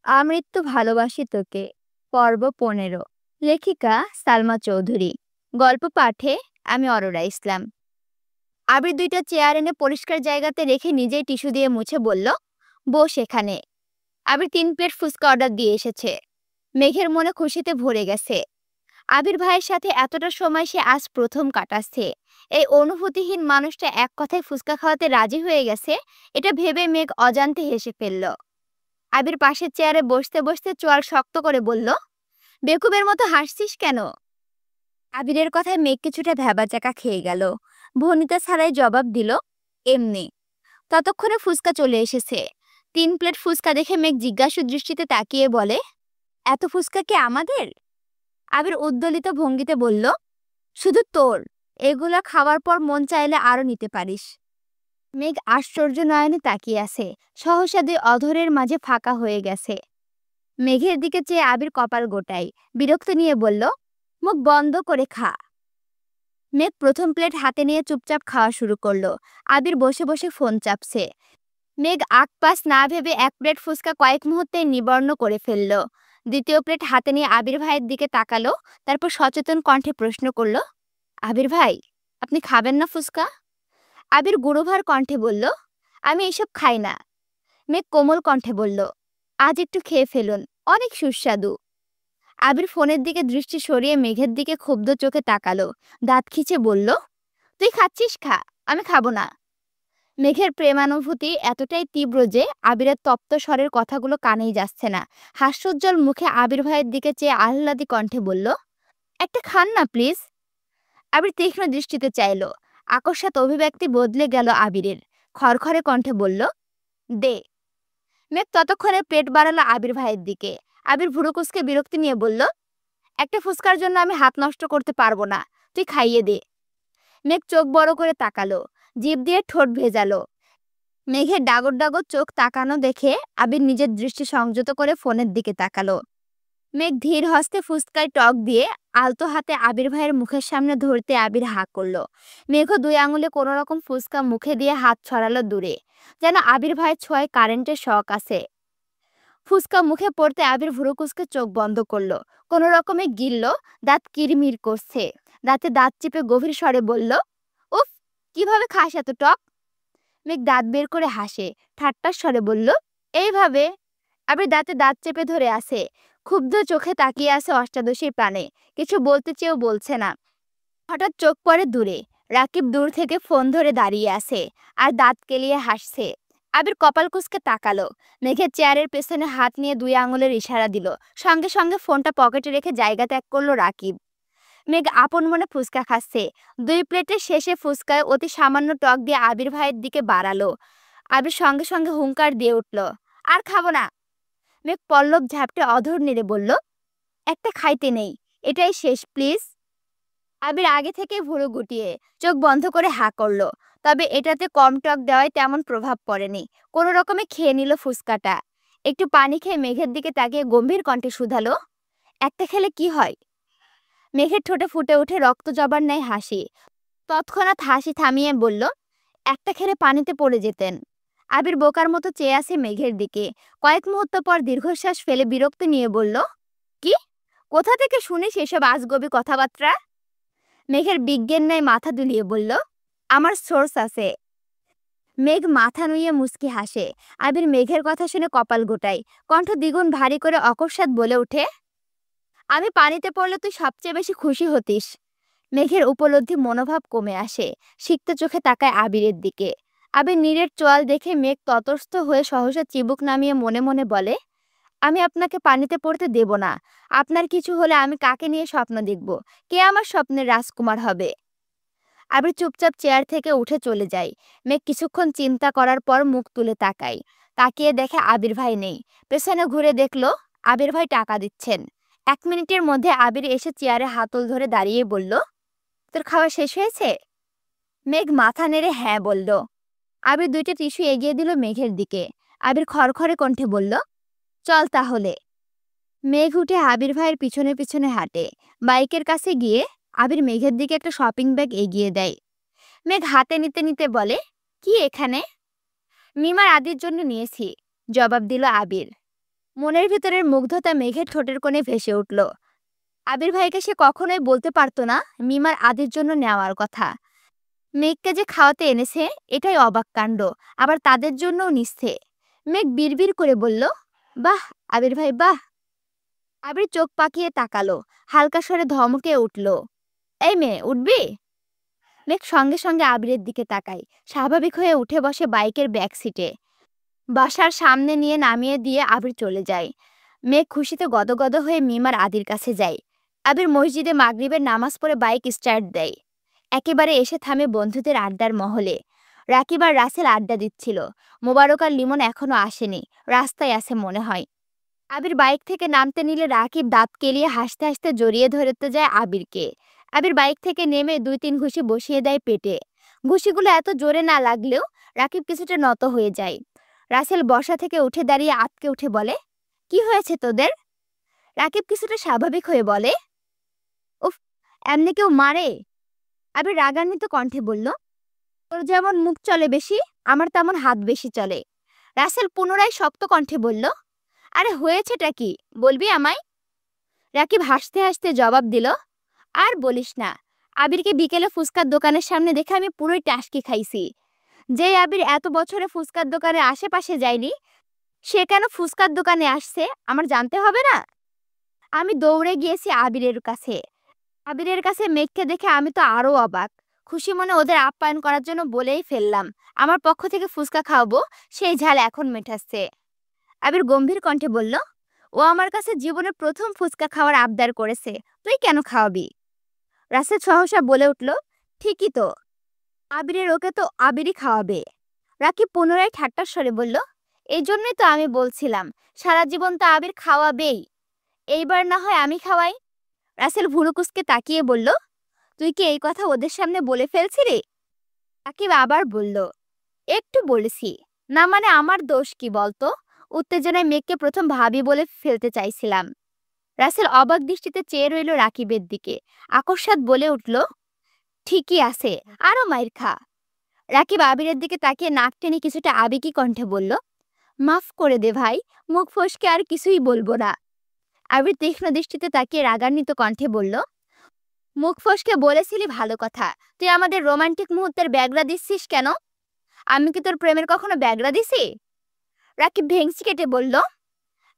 আমৃত্যু ভালোবাসি তোকে। পর্ব ১৫। লেখিকা সালমা চৌধুরী। গল্প পাঠে আমি অরোরা ইসলাম। আবির ২টা চেয়ার এনে পরিষ্কার জায়গাতে রেখে নিজেই টিস্যু দিয়ে মুছে বলল, বস এখানে। আবির ৩ প্লেট ফুচকা অর্ডার দিয়ে এসেছে। মেঘের মনে খুশিতে ভরে গেছে। আবির ভাইয়ের সাথে এতটা সময় সে আজ প্রথম কাটাচ্ছে। এই অনুভূতিহীন মানুষটা এক কথায় ফুচকা খাওয়াতে রাজি হয়ে গেছে, এটা ভেবে মেঘ অজান্তে হেসে ফেলল। আবির পাশের চেয়ারে বসতে বসতে চোয়াল শক্ত করে বলল, বেকুবের মতো হাসছিস কেন? আবিরের কথায় মেঘ কিছুটা ভ্যাবাচাকা খেয়ে গেল। ভনিতা ছাড়াই জবাব দিল, এমনি। ততক্ষণে ফুচকা চলে এসেছে। ৩ প্লেট ফুচকা দেখে মেঘ জিজ্ঞাসু দৃষ্টিতে তাকিয়ে বলে, এত ফুচকা কি আমাদের? আবির উদ্দোলিত ভঙ্গিতে বলল, শুধু তোর। এগুলা খাওয়ার পর মন চাইলে আরো নিতে পারিস। মেঘ আশ্চর্য নয়নে তাকিয়ে আছে। সহসা ২ অধরের মাঝে ফাঁকা হয়ে গেছে। মেঘের দিকে চেয়ে আবির কপাল গোটায়, বিরক্ত নিয়ে বলল, মুখ বন্ধ করে খা। মেঘ প্রথম প্লেট হাতে নিয়ে চুপচাপ খাওয়া শুরু করলো। আবির বসে বসে ফোন চাপছে। মেঘ আগ-পাশ না ভেবে ১ প্লেট ফুচকা কয়েক মুহূর্তে নিবর্ণ করে ফেলল। দ্বিতীয় প্লেট হাতে নিয়ে আবির ভাইয়ের দিকে তাকালো। তারপর সচেতন কণ্ঠে প্রশ্ন করল, আবির ভাই, আপনি খাবেন না ফুচকা? আবির গুরুভার কণ্ঠে বলল, আমি এসব খাই না। মেঘ কোমল কণ্ঠে বলল, আজ একটু খেয়ে ফেলুন, অনেক সুস্বাদু। আবির ফোনের দিকে দৃষ্টি সরিয়ে মেঘের দিকে ক্ষুব্ধ চোখে তাকালো। দাঁত খিচে বলল, তুই খাচ্ছিস খা, আমি খাবো না। মেঘের প্রেমানুভূতি এতটাই তীব্র যে আবিরের তপ্ত স্বরের কথাগুলো কানেই যাচ্ছে না। হাস্যোজ্জ্বল মুখে আবির ভাইয়ের দিকে চেয়ে আহ্লাদী কণ্ঠে বলল, একটা খান না প্লিজ। আবির তীক্ষ্ণ দৃষ্টিতে চাইল। আকস্মাৎ অভিব্যক্তি বদলে গেল আবিরের। খড়খড়ে কণ্ঠে বলল, দে। মেঘ ততক্ষণে পেট বাড়ালো আবির ভাইয়ের দিকে। আবির ভুরু কুঁচকে বিরক্তি নিয়ে বলল, একটা ফুচকার জন্য আমি হাত নষ্ট করতে পারবো না, তুই খাইয়ে দে। মেঘ চোখ বড় করে তাকালো, জিভ দিয়ে ঠোঁট ভেজালো। মেঘের ডাগর ডাগর চোখ তাকানো দেখে আবির নিজের দৃষ্টি সংযত করে ফোনের দিকে তাকালো। মেঘ ধীর হস্তে ফুচকায় টক দিয়ে আলতো হাতে আবির ভাইয়ের মুখের সামনে ধরতে আবির হাঁ করলো। মেঘও ২ আঙুলে কোনো রকম ফুচকা মুখে দিয়ে হাত ছড়ালো দূরে, যেন আবির ভাইয়ের ছোঁয়ায় কারেন্টের শক আছে। ফুচকা মুখে পড়তে আবির ভুরু কুঁচকে চোখ বন্ধ করলো। কোনো রকমে গিলল, দাঁত কিরমির করছে। দাঁতে দাঁত চিপে গভীর স্বরে বলল, উফ, কিভাবে খাস এত টক? মেঘ দাঁত বের করে হাসে, ঠাট্টার স্বরে বলল, এইভাবে। আবির দাঁতে দাঁত চেপে ধরে আছে, ক্ষুব্ধ চোখে তাকিয়ে আছে অষ্টাদশীর প্রাণে। কিছু বলতে চেয়েও বলছে না। হঠাৎ চোখ পড়ে দূরে। রাকিব দূর থেকে ফোন ধরে দাঁড়িয়ে আছে আর দাঁত কেলিয়ে হাসছে। আবির কপাল কুঁচকে তাকালো। মেঘের চেয়ারের পেছনে হাত নিয়ে ২ আঙুলের ইশারা দিল। সঙ্গে সঙ্গে ফোনটা পকেটে রেখে জায়গা ত্যাগ করলো রাকিব। মেঘ আপন মনে ফুচকা খাচ্ছে। ২ প্লেটের শেষে ফুচকায় অতি সামান্য টক দিয়ে আবির ভাইয়ের দিকে বাড়ালো। আবির সঙ্গে সঙ্গে হুঙ্কার দিয়ে উঠল, আর খাবো না। মেঘ পল্লব ঝাপটে অধর নেড়ে বলল, একটা খাইতে নেই, এটাই শেষ প্লিজ। আবির আগে থেকে ভুরু গুটিয়ে চোখ বন্ধ করে হাঁ করলো। তবে এটাতে কম টক দেওয়ায় তেমন প্রভাব পড়েনি। কোনো রকমে খেয়ে নিল ফুচকাটা। একটু পানি খেয়ে মেঘের দিকে তাকিয়ে গম্ভীর কণ্ঠে শুধালো, একটা খেলে কি হয়? মেঘের ঠোঁটে ফুটে ওঠে রক্ত জবার ন্যায় হাসি। তৎক্ষণাৎ হাসি থামিয়ে বলল, একটা খেলে পানিতে পড়ে যেতেন। আবির বোকার মতো চেয়ে আছে মেঘের দিকে। কয়েক মুহূর্ত পর দীর্ঘশ্বাস ফেলে বিরক্ত নিয়ে বলল, কি? কোথা থেকে শুনিস এসব আজগবি কথাবার্তা? মেঘের বিজ্ঞান ন্যায় মাথা দুলিয়ে বলল, আমার সোর্স আছে। মেঘ মাথা নুইয়ে মুচকি হাসে। আবির মেঘের কথা শুনে কপাল গোটায়। কণ্ঠ দ্বিগুণ ভারী করে অকস্মাৎ বলে ওঠে, আমি পানিতে পড়লে তুই সবচেয়ে বেশি খুশি হতিস। মেঘের উপলব্ধি মনোভাব কমে আসে। সিক্ত চোখে তাকায় আবিরের দিকে। আবির নীরের চোয়াল দেখে মেঘ ততস্থ হয়ে সহসা চিবুক নামিয়ে মনে মনে বলে, আমি আপনাকে পানিতে পড়তে দেব না। আপনার কিছু হলে আমি কাকে নিয়ে স্বপ্ন দেখব? কে আমার স্বপ্নের রাজকুমার হবে? আবির চুপচাপ চেয়ার থেকে উঠে চলে যায়। মেঘ কিছুক্ষণ চিন্তা করার পর মুখ তুলে তাকায়। তাকিয়ে দেখে আবির ভাই নেই। পেছনে ঘুরে দেখলো আবির ভাই টাকা দিচ্ছেন। ১ মিনিটের মধ্যে আবির এসে চেয়ারে হাতল ধরে দাঁড়িয়ে বলল, তোর খাওয়া শেষ হয়েছে? মেঘ মাথা নেড়ে হ্যাঁ বলল। আবির ২টা টিস্যু এগিয়ে দিল মেঘের দিকে। আবির খড়খড়ে কণ্ঠে বলল, চল তাহলে। মেঘ উঠে আবির ভাইয়ের পিছনে পিছনে হাঁটে। বাইকের কাছে গিয়ে আবির মেঘের দিকে একটা শপিং ব্যাগ এগিয়ে দেয়। মেঘ হাতে নিতে নিতে বলে, কি এখানে? মিমার আদির জন্য নিয়েছি, জবাব দিল আবির। মনের ভিতরের মুগ্ধতা মেঘের ঠোঁটের কোণে ভেসে উঠল। আবির ভাইকে সে কখনোই বলতে পারতো না মিমার আদির জন্য নেওয়ার কথা। মেঘকে যে খাওয়াতে এনেছে এটাই অবাক কাণ্ড, আবার তাদের জন্যও নিচ্ছে। মেঘ বিড়বিড় করে বলল, বাহ আবির ভাই বাহ। আবির চোখ পাকিয়ে তাকালো, হালকা স্বরে ধমকে উঠল, এই মেয়ে উঠবি? মেঘ সঙ্গে সঙ্গে আবিরের দিকে তাকায়, স্বাভাবিক হয়ে উঠে বসে বাইকের ব্যাক সিটে। বাসার সামনে নিয়ে নামিয়ে দিয়ে আবির চলে যায়। মেঘ খুশিতে গদগদ হয়ে মিমার আদির কাছে যায়। আবির মসজিদে মাগরিবের নামাজ পড়ে বাইক স্টার্ট দেয়। একেবারে এসে থামে বন্ধুদের আড্ডার মহলে। রাকিব আর রাসেল আড্ডা দিচ্ছিল। মোবারক আর লিমন এখনো আসেনি, রাস্তায় আছে মনে হয়। আবির বাইক থেকে নামতে নিলে রাকিব দাঁত কেলিয়ে হাসতে হাসতে জড়িয়ে ধরতে যায় আবিরকে। আবির বাইক থেকে নেমে 2-3 ঘুষি বসিয়ে দেয় পেটে। ঘুষিগুলো এত জোরে না লাগলেও রাকিব কিছুটা নত হয়ে যায়। রাসেল বসা থেকে উঠে দাঁড়িয়ে আঁতকে উঠে বলে, কি হয়েছে তোদের? রাকিব কিছুটা স্বাভাবিক হয়ে বলে, উফ, এমনি কেউ মারে? আবির রাগান্বিত কণ্ঠে বলল, তোর যেমন মুখ চলে বেশি, আমার তেমন হাত বেশি চলে। রাসেল পুনরায় শক্ত কণ্ঠে বলল, আরে হয়েছেটা কি, বলবি আমায়? রাকিব হাসতে হাসতে জবাব দিল, আর বলিস না, আবিরকে বিকেলে ফুচকার দোকানের সামনে দেখে আমি পুরোই টাসকি খাইছি। যেই আবির এত বছরে ফুচকার দোকানের আশেপাশে যায়নি, সে কেন ফুচকার দোকানে আসছে আমার জানতে হবে না? আমি দৌড়ে গিয়েছি আবিরের কাছে। আবিরের কাছে মেঘকে দেখে আমি তো আরো অবাক। খুশি মনে ওদের আপ্যায়ন করার জন্য বলেই ফেললাম, আমার পক্ষ থেকে ফুচকা খাওয়াবো, সেই ঝাল এখন মেটাচ্ছে। আবির গম্ভীর কণ্ঠে বলল, ও আমার কাছে জীবনের প্রথম ফুচকা খাওয়ার আবদার করেছে, তুই কেন খাওয়াবি? রাসেল সহসা বলে উঠল, ঠিকই তো, আবিরের ওকে তো আবিরই খাওয়াবে। রাকিব পুনরায় ঠাট্টার স্বরে বলল, এই জন্যই তো আমি বলছিলাম সারা জীবন তো আবির খাওয়াবেই, এইবার না হয় আমি খাওয়াই। রাসেল ভুরুকুসকে তাকিয়ে বলল, তুই কি এই কথা ওদের সামনে বলে ফেলছিলি? রাকিব আবার বলল, একটু বলেছি, না মানে আমার দোষ কি বলতো? উত্তেজনায় মেঘকে প্রথম ভাবি বলে ফেলতে চাইছিলাম। রাসেল অবাক দৃষ্টিতে চেয়ে রইল রাকিবের দিকে। আকস্মাৎ বলে উঠল, ঠিকই আছে, আরো মাইর খা। রাকিব আবিরের দিকে তাকিয়ে নাক টেনে কিছুটা আবেগী কণ্ঠে বলল, মাফ করে দে ভাই, মুখ ফসকে আর কিছুই বলবো না। আবির তীক্ষ্ণ দৃষ্টিতে তাকিয়ে রাগান্বিত কণ্ঠে বলল, মুখ ফসকে বলেছিলি ভালো কথা, তুই আমাদের রোমান্টিক মুহূর্তের ব্যাগরা দিচ্ছিস কেন? আমি কি তোর প্রেমের কখনো ব্যাগরা দিছি? রাকিব ভেংচি কেটে বলল,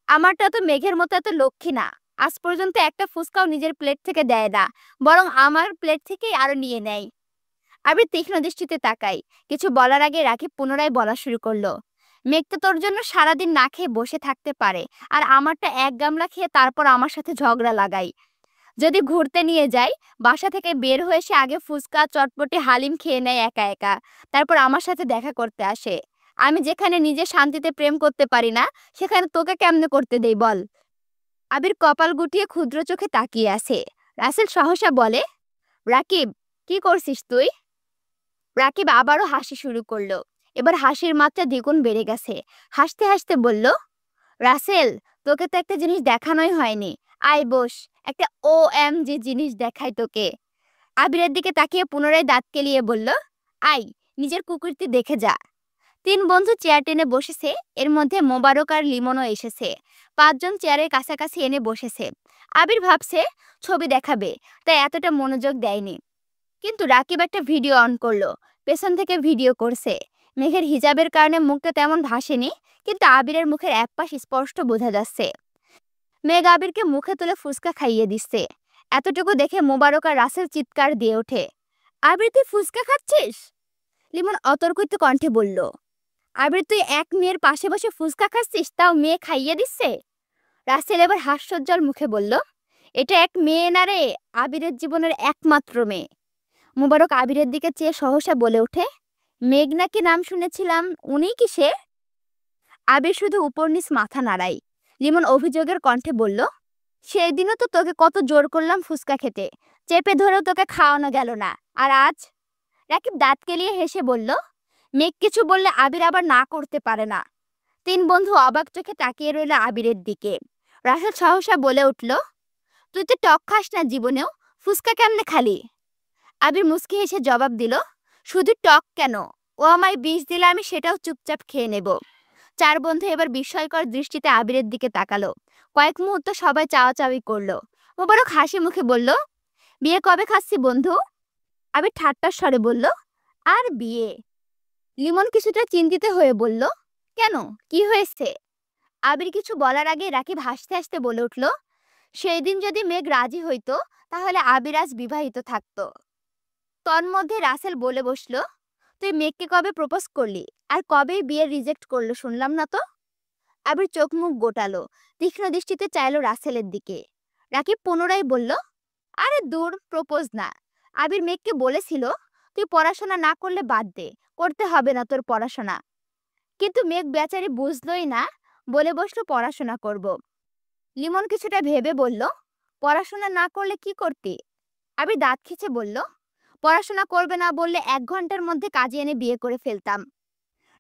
আমারটা তো মেঘের মতো এত লক্ষ্মী না, আজ পর্যন্ত একটা ফুচকাও নিজের প্লেট থেকে দেয় না, বরং আমার প্লেট থেকেই আরো নিয়ে নেয়। আবির তীক্ষ্ণ দৃষ্টিতে তাকাই। কিছু বলার আগে রাকিব পুনরায় বলা শুরু করলো, মেঘ তো তোর জন্য সারাদিন না খেয়ে বসে থাকতে পারে, আর আমারটা এক গামলা খেয়ে তারপর আমার সাথে ঝগড়া লাগাই। যদি ঘুরতে নিয়ে যাই, বাসা থেকে বের হয়ে সে আগে ফুচকা চটপটি হালিম খেয়ে নেয় একা একা, তারপর আমার সাথে দেখা করতে আসে। আমি যেখানে নিজে শান্তিতে প্রেম করতে পারি না, সেখানে তোকে কেমনে করতে দেই বল? আবির কপাল গুটিয়ে ক্ষুদ্র চোখে তাকিয়ে আছে। রাসেল সহসা বলে, রাকিব, কি করছিস তুই? রাকিব আবারও হাসি শুরু করলো। এবার হাসির মাত্রা দ্বিগুণ বেড়ে গেছে। হাসতে হাসতে বলল, রাসেল, তোকে তো একটা জিনিস দেখানোই হয়নি, আয় বস, একটা OMG জিনিস দেখাই তোকে। আবিরের দিকে তাকিয়ে পুনরায় দাঁত কেলিয়ে বলল, আয়, নিজের কুকুরটি দেখে যা। 3 বন্ধু চেয়ার টেনে বসেছে, এর মধ্যে মোবারক আর লিমনও এসেছে। 5 জন চেয়ারের কাছাকাছি এনে বসেছে। আবির ভাবছে ছবি দেখাবে, তাই এতটা মনোযোগ দেয়নি। কিন্তু রাকিব একটা ভিডিও অন করলো, পেছন থেকে ভিডিও করছে। মেঘের হিজাবের কারণে মুখটা তেমন ভাসেনি, কিন্তু আবিরের মুখের এক পাশ স্পষ্ট বোঝা যাচ্ছে। মেঘ আবিরকে মুখে তুলে ফুচকা খাইয়ে দিচ্ছে। এতটুকু দেখে মোবারক আর রাসেল চিৎকার দিয়ে ওঠে, আবির তুই ফুচকা খাচ্ছিস? লিমন অতর্কিত কণ্ঠে বলল, আবির তুই এক মেয়ের পাশে বসে ফুচকা খাচ্ছিস, তাও মেয়ে খাইয়ে দিচ্ছে? রাসেল এবার হাস্যোজ্জ্বল মুখে বলল, এটা এক মেয়ে না রে, আবিরের জীবনের একমাত্র মেয়ে। মোবারক আবিরের দিকে চেয়ে সহসা বলে ওঠে, মেঘ নাকি নাম শুনেছিলাম, উনি কি সে? আবির শুধু উপর নিচ মাথা নাড়াই। লিমন অভিযোগের কণ্ঠে বলল, সেই দিনও তো তোকে কত জোর করলাম ফুচকা খেতে, চেপে ধরেও তোকে খাওয়ানো গেল না, আর আজ? রাকিব দাঁত কেলিয়ে হেসে বলল, মেঘ কিছু বললে আবির আবার না করতে পারে না। 3 বন্ধু অবাক চোখে তাকিয়ে রইল আবিরের দিকে। রাসেল সহসা বলে উঠল, তুই তো টক খাস না জীবনেও, ফুচকা কেমনে খালি? আবির মুচকি হেসে জবাব দিল, শুধু টক কেন, ও আমায় বিষ দিলে আমি সেটাও চুপচাপ খেয়ে নেব। চার বন্ধু এবার বিস্ময়কর দৃষ্টিতে আবিরের দিকে তাকালো। কয়েক মুহূর্ত সবাই চাওয়াচাওয়ি করলো। মোবারক হাসি মুখে বলল, বিয়ে কবে খাচ্ছি বন্ধু? আবির ঠাট্টার স্বরে বলল, আর বিয়ে? লিমন কিছুটা চিন্তিত হয়ে বলল, কেন, কি হয়েছে? আবির কিছু বলার আগে রাকিব হাসতে হাসতে বলে উঠল, সেই দিন যদি মেঘ রাজি হইতো তাহলে আবির আজ বিবাহিত থাকতো। তন্মধ্যে রাসেল বলে বসলো, তুই মেঘকে কবে প্রপোজ করলি, আর কবে বিয়ে রিজেক্ট করলো শুনলাম না তো? আবির চোখ মুখ গোটালো, তীক্ষ্ণ দৃষ্টিতে চাইলো রাসেলের দিকে। রাকিব পুনরায় বলল, আরে দূর, প্রপোজ না। আবির মেঘকে বলেছিল, তুই পড়াশোনা না করলে বাদ দে, করতে হবে না তোর পড়াশোনা। কিন্তু মেঘ বেচারি বুঝলই না, বলে বসলো পড়াশোনা করব। লিমন কিছুটা ভেবে বলল, পড়াশোনা না করলে কি করতি? আবির দাঁত খিচে বলল, পড়াশোনা করবে না বললে 1 ঘন্টার মধ্যে কাজে এনে বিয়ে করে ফেলতাম।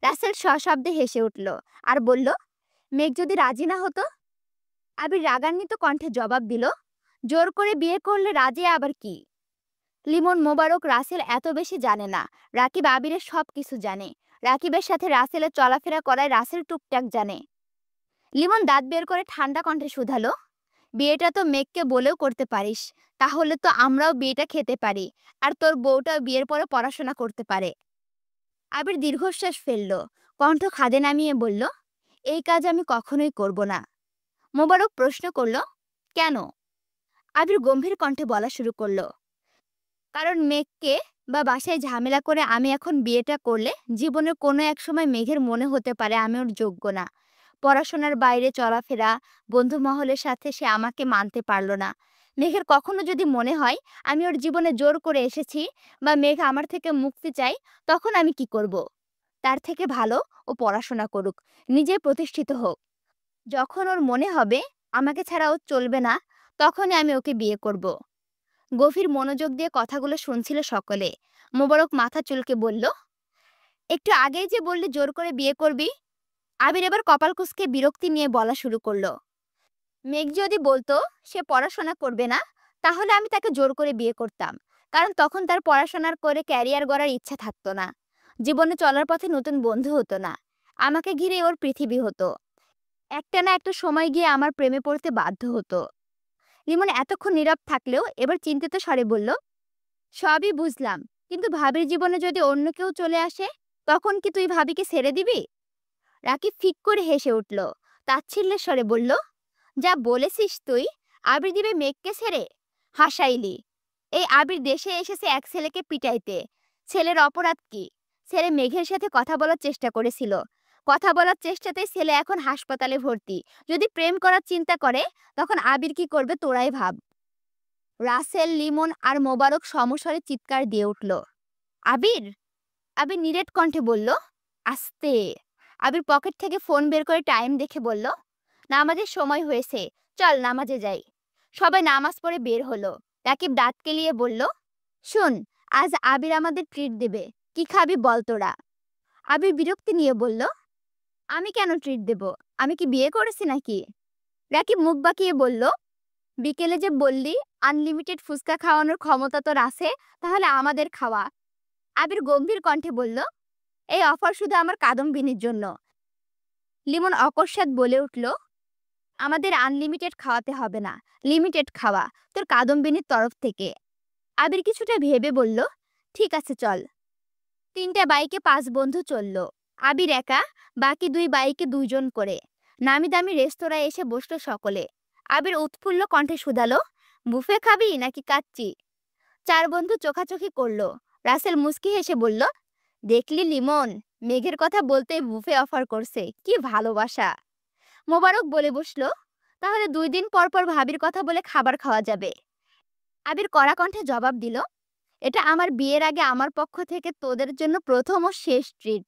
রাসেল সশব্দে হেসে উঠল আর বলল, মেঘ যদি রাজি না হতো? আবির রাগান্বিত কণ্ঠে জবাব দিল, জোর করে বিয়ে করলে রাজি আবার কি? লিমন, মোবারক, রাসেল এত বেশি জানে না। রাকিব আবিরের সব কিছু জানে। রাকিবের সাথে রাসেলের চলাফেরা করায় রাসেল টুকটাক জানে। লিমন দাঁত বের করে ঠান্ডা কণ্ঠে শুধালো, বিয়েটা তো মেঘকে বলেও করতে পারিস, তাহলে তো আমরাও বিয়েটা খেতে পারি, আর তোর বউটাও বিয়ের পরে পড়াশোনা করতে পারে। আবির দীর্ঘশ্বাস ফেলল, কণ্ঠ খাদে নামিয়ে বলল, এই কাজ আমি কখনোই করব না। মোবারক প্রশ্ন করল, কেন? আবির গম্ভীর কণ্ঠে বলা শুরু করলো, কারণ মেঘকে বা বাসায় ঝামেলা করে আমি এখন বিয়েটা করলে জীবনের কোনো এক সময় মেঘের মনে হতে পারে আমি ওর যোগ্য না। পড়াশোনার বাইরে চলাফেরা, বন্ধু মহলের সাথে সে আমাকে মানতে পারল না। মেঘের কখনো যদি মনে হয় আমি ওর জীবনে জোর করে এসেছি বা মেঘ আমার থেকে মুক্তি চাই, তখন আমি কি করব? তার থেকে ভালো ও পড়াশোনা করুক, নিজে প্রতিষ্ঠিত হোক। যখন ওর মনে হবে আমাকে ছাড়া ও চলবে না, তখনই আমি ওকে বিয়ে করব। গভীর মনোযোগ দিয়ে কথাগুলো শুনছিল সকলে। মোবারক মাথা চুলকে বলল, একটু আগেই যে বললি জোর করে বিয়ে করবি। আবির এবার কপাল কুঁচকে বিরক্তি নিয়ে বলা শুরু করলো, মেঘ যদি বলতো সে পড়াশোনা করবে না, তাহলে আমি তাকে জোর করে বিয়ে করতাম, কারণ তখন তার পড়াশোনার করে ক্যারিয়ার গড়ার ইচ্ছা থাকতো না, জীবনে চলার পথে নতুন বন্ধু হতো না, আমাকে ঘিরে ওর পৃথিবী হতো। একটা না একটা সময় গিয়ে আমার প্রেমে পড়তে বাধ্য হতো। লিমন এতক্ষণ নীরব থাকলেও এবার চিন্তিত স্বরে বলল, সবই বুঝলাম, কিন্তু ভাবির জীবনে যদি অন্য কেউ চলে আসে, তখন কি তুই ভাবিকে ছেড়ে দিবি? রাকিব ফিক করে হেসে উঠল, তাচ্ছিল্যের স্বরে বলল, যা বলেছিস তুই, আবির দিবে মেঘকে ছেড়ে? হাসাইলি। এই আবির দেশে এসেছে এক ছেলেকে পিটাইতে, ছেলের অপরাধ কি? ছেলে মেঘের সাথে কথা বলার চেষ্টা করেছিল, কথা বলার চেষ্টাতেই ছেলে এখন হাসপাতালে ভর্তি। যদি প্রেম করার চিন্তা করে, তখন আবির কি করবে তোরাই ভাব। রাসেল, লিমন আর মোবারক সমস্বরে চিৎকার দিয়ে উঠল, আবির! আবির নিরেট কণ্ঠে বলল, আস্তে। আবির পকেট থেকে ফোন বের করে টাইম দেখে বলল, নামাজের সময় হয়েছে, চল নামাজে যাই। সবাই নামাজ পড়ে বের হলো। রাকিব দাঁত কেলিয়ে বলল, শোন, আজ আবির আমাদের ট্রিট দেবে, কি খাবি বল তোরা? আবির বিরক্তি নিয়ে বলল, আমি কেন ট্রিট দেব? আমি কি বিয়ে করেছি নাকি? রাকিব মুখ বাঁকিয়ে বলল, বিকেলে যে বললি আনলিমিটেড ফুচকা খাওয়ানোর ক্ষমতা তোর আছে, তাহলে আমাদের খাওয়া। আবির গম্ভীর কণ্ঠে বলল, এই অফার শুধু আমার কাদম্বিনীর জন্য। লিমন অকস্মাৎ বলে উঠল, আমাদের আনলিমিটেড খাওয়াতে হবে না, লিমিটেড খাওয়া, তোর কাদম্বিনীর তরফ থেকে। আবির কিছুটা ভেবে বলল, ঠিক আছে চল। 3টে বাইকে 5 বন্ধু চলল। আবির একা, বাকি 2 বাইকে 2 জন করে। নামি দামি রেস্তোরাঁয় এসে বসলো সকলে। আবির উৎফুল্ল কণ্ঠে শুধালো, বুফে খাবি নাকি কাচ্চি? 4 বন্ধু চোখাচোখি করলো। রাসেল মুচকি হেসে বলল, দেখলি লিমন, মেঘের কথা বলতেই বুফে অফার করছে, কি ভালোবাসা। মোবারক বলে বসলো, তাহলে 2 দিন পর পর ভাবির কথা বলে খাবার খাওয়া যাবে। আবির কড়া কণ্ঠে জবাব দিল, এটা আমার বিয়ের আগে আমার পক্ষ থেকে তোদের জন্য প্রথম ও শেষ ট্রিট।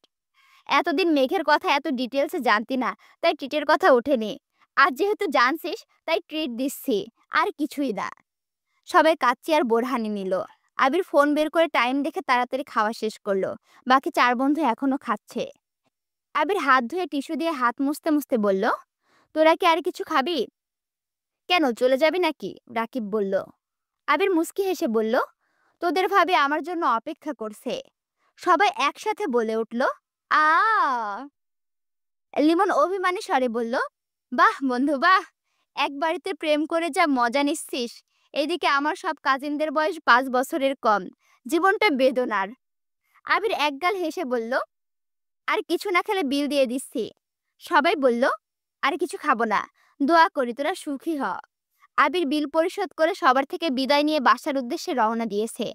এতদিন মেঘের কথা এত ডিটেলসে জানতি না, তাই ট্রিটের কথা ওঠেনি। আজ যেহেতু জানছিস, তাই ট্রিট দিচ্ছি, আর কিছুই না। সবাই কাচ্চি আর বোরহানি নিল। আবির ফোন বের করে টাইম দেখে তাড়াতাড়ি খাওয়া শেষ করলো। বাকি 4 বন্ধু এখনো খাচ্ছে। আবির হাত ধুয়ে টিস্যু দিয়ে হাত মুছতে মুছতে বলল, তোরা কি আর কিছু খাবি? কেন, চলে যাবি নাকি? রাকিব বলল। আবির মুচকি হেসে বলল, তোদের ভাবে আমার জন্য অপেক্ষা করছে। সবাই একসাথে বলে উঠল, আ লিমন অভিমানী স্বরে বলল, বাহ বন্ধু বাহ, এক বাড়িতে প্রেম করে যা মজা নিচ্ছিস, এদিকে আমার সব কাজিনদের বয়স 5 বছরের কম, জীবনটা বেদনার। আবির একগাল হেসে বলল, আর কিছু না খেলে বিল দিয়ে দিচ্ছি। সবাই বলল, আর কিছু খাবো না, দোয়া করি তোরা সুখী হ। আবির বিল পরিশোধ করে সবার থেকে বিদায় নিয়ে বাসার উদ্দেশ্যে রওনা দিয়েছে।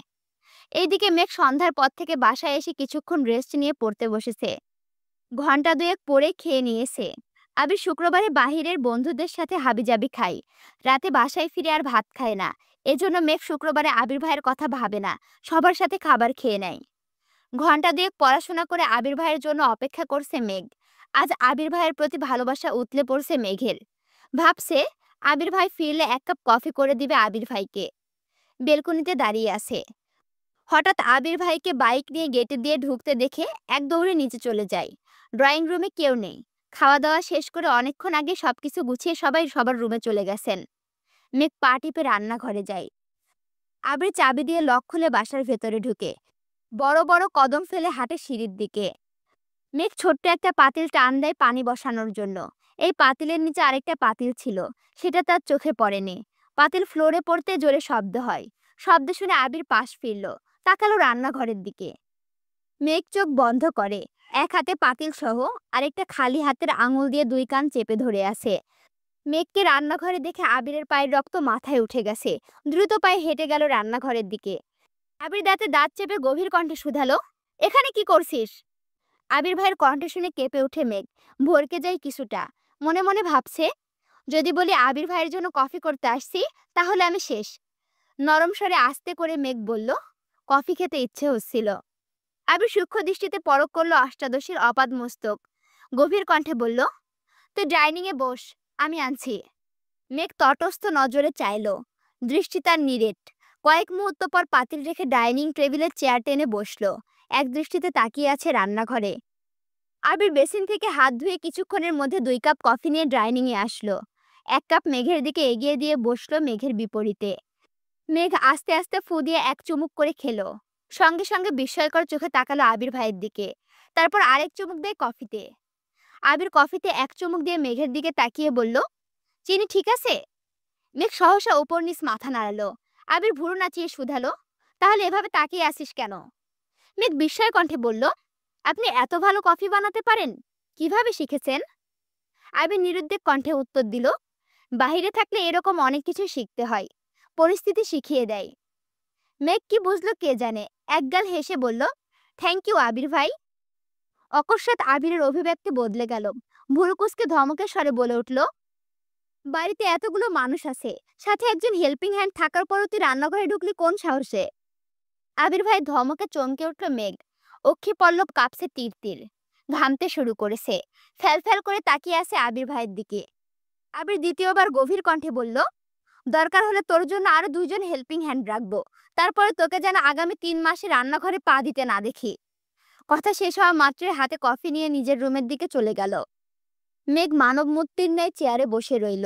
এইদিকে মেঘ সন্ধ্যার পর থেকে বাসায় এসে কিছুক্ষণ রেস্ট নিয়ে পড়তে বসেছে। ঘন্টা দুয়েক পরে খেয়ে নিয়েছে। আবির শুক্রবারে বাহিরের বন্ধুদের সাথে হাবিজাবি খায়, রাতে বাসায় ফিরে আর ভাত খায় না। এজন্য মেঘ শুক্রবারে আবির ভাইয়ের কথা ভাবে না, সবার সাথে খাবার খেয়ে নেয়। ঘন্টা দুয়েক পড়াশোনা করে আবির ভাইয়ের জন্য অপেক্ষা করছে মেঘ। আজ আবির ভাইয়ের প্রতি ভালোবাসা উতলে পড়ছে মেঘের। ভাবছে আবির ভাই ফিরলে 1 কাপ কফি করে দিবে আবির ভাইকে। বেলকনিতে দাঁড়িয়ে আছে। হঠাৎ আবির ভাইকে বাইক নিয়ে গেটে দিয়ে ঢুকতে দেখে এক দৌড়ে নিচে চলে যায়। ড্রয়িং রুমে কেউ নেই। খাওয়া দাওয়া শেষ করে অনেকক্ষণ আগে সবকিছু গুছিয়ে সবাই সবার রুমে চলে গেছেন। মেঘ পা টিপে রান্নাঘরে যায়। আবির চাবি দিয়ে লক খুলে বাসার ভেতরে ঢুকে বড় বড় কদম ফেলে হাঁটে সিঁড়ির দিকে। মেঘ ছোট্ট একটা পাতিল টান দেয় পানি বসানোর জন্য। এই পাতিলের নিচে আরেকটা পাতিল ছিল, সেটা তার চোখে পড়েনি। পাতিল ফ্লোরে পড়তে জোরে শব্দ হয়। শব্দ শুনে আবির পাশ ফিরল, তাকালো রান্নাঘরের দিকে। মেঘ চোখ বন্ধ করে, এক হাতে পাতিল সহ আরেকটা খালি হাতের আঙুল দিয়ে 2 কান চেপে ধরে আছে। মেঘকে রান্নাঘরে দেখে আবিরের পায়ের রক্ত মাথায় উঠে গেছে। দ্রুত পায়ে হেঁটে গেল রান্নাঘরের দিকে। আবির দাঁতে দাঁত চেপে গভীর কণ্ঠে শুধালো, এখানে কি করছিস? আবির ভাইয়ের কণ্ঠ শুনে কেঁপে ওঠে মেঘ, ভরকে যায় কিছুটা। মনে মনে ভাবছে, যদি বলি আবির ভাইয়ের জন্য কফি করতে আসছি, তাহলে আমি শেষ। নরম স্বরে আস্তে করে মেঘ বলল, কফি খেতে ইচ্ছে হচ্ছিল। আবির সূক্ষ্ম দৃষ্টিতে পরখ করলো অষ্টাদশীর অপাদ মস্তক। গভীর কণ্ঠে বলল, তুই ডাইনিং এ বস, আমি আনছি। মেঘ তটস্থ নজরে চাইল, দৃষ্টি তার নিরেট। কয়েক মুহূর্ত পর পাতিল রেখে ডাইনিং টেবিলের চেয়ার টেনে বসলো। এক দৃষ্টিতে তাকিয়ে আছে রান্নাঘরে। আবির বেসিন থেকে হাত ধুয়ে কিছুক্ষণের মধ্যে 2 কাপ কফি নিয়ে ডাইনিং এ আসলো। 1 কাপ মেঘের দিকে এগিয়ে দিয়ে বসলো মেঘের বিপরীতে। মেঘ আস্তে আস্তে ফু দিয়ে এক চুমুক করে খেলো। সঙ্গে সঙ্গে বিস্ময়কর চোখে তাকালো আবির ভাইয়ের দিকে। তারপর আরেক চুমুক দেয় কফিতে। আবির কফিতে এক চুমুক দিয়ে মেঘের দিকে তাকিয়ে বলল, চিনি ঠিক আছে? মেঘ সহসা উপর নিচ মাথা নাড়ালো। আবির ভুরু নাচিয়ে শুধালো, তাহলে এভাবে তাকিয়ে আসিস কেন? মেঘ বিস্ময় কণ্ঠে বলল, আপনি এত ভালো কফি বানাতে পারেন, কিভাবে শিখেছেন? আবির নিরুদ্বেগ কণ্ঠে উত্তর দিল, বাহিরে থাকলে এরকম অনেক কিছু শিখতে হয়, পরিস্থিতি শিখিয়ে দেয়। মেঘ কি বুঝলো কে জানে, একগাল হেসে বলল, থ্যাংক ইউ আবির ভাই। অকস্মাৎ আবিরের অভিব্যক্তি বদলে গেল। ভুরুকুসকে ধমকের স্বরে বলে উঠল, বাড়িতে এতগুলো মানুষ আছে, সাথে একজন হেল্পিং হ্যান্ড থাকার পরও তুই রান্নাঘরে ঢুকলি কোন সাহসে? আবির ভাই ধমকে চমকে উঠল মেঘ। অক্ষি পল্লব কাঁপছে তীর তীর, ঘামতে শুরু করেছে। ফ্যাল ফ্যাল করে তাকিয়ে আছে আবির ভাইয়ের দিকে। আবির দ্বিতীয়বার গভীর কণ্ঠে বলল, দরকার হলে তোর জন্য আরো 2 জন হেল্পিং হ্যান্ড রাখবো, তারপরে তোকে যেন আগামী 3 মাসে রান্নাঘরে পা দিতে না দেখি। কথা শেষ হওয়া মাত্রই হাতে কফি নিয়ে নিজের রুমের দিকে চলে গেল। মেঘ মানব মূর্তির ন্যায় চেয়ারে বসে রইল।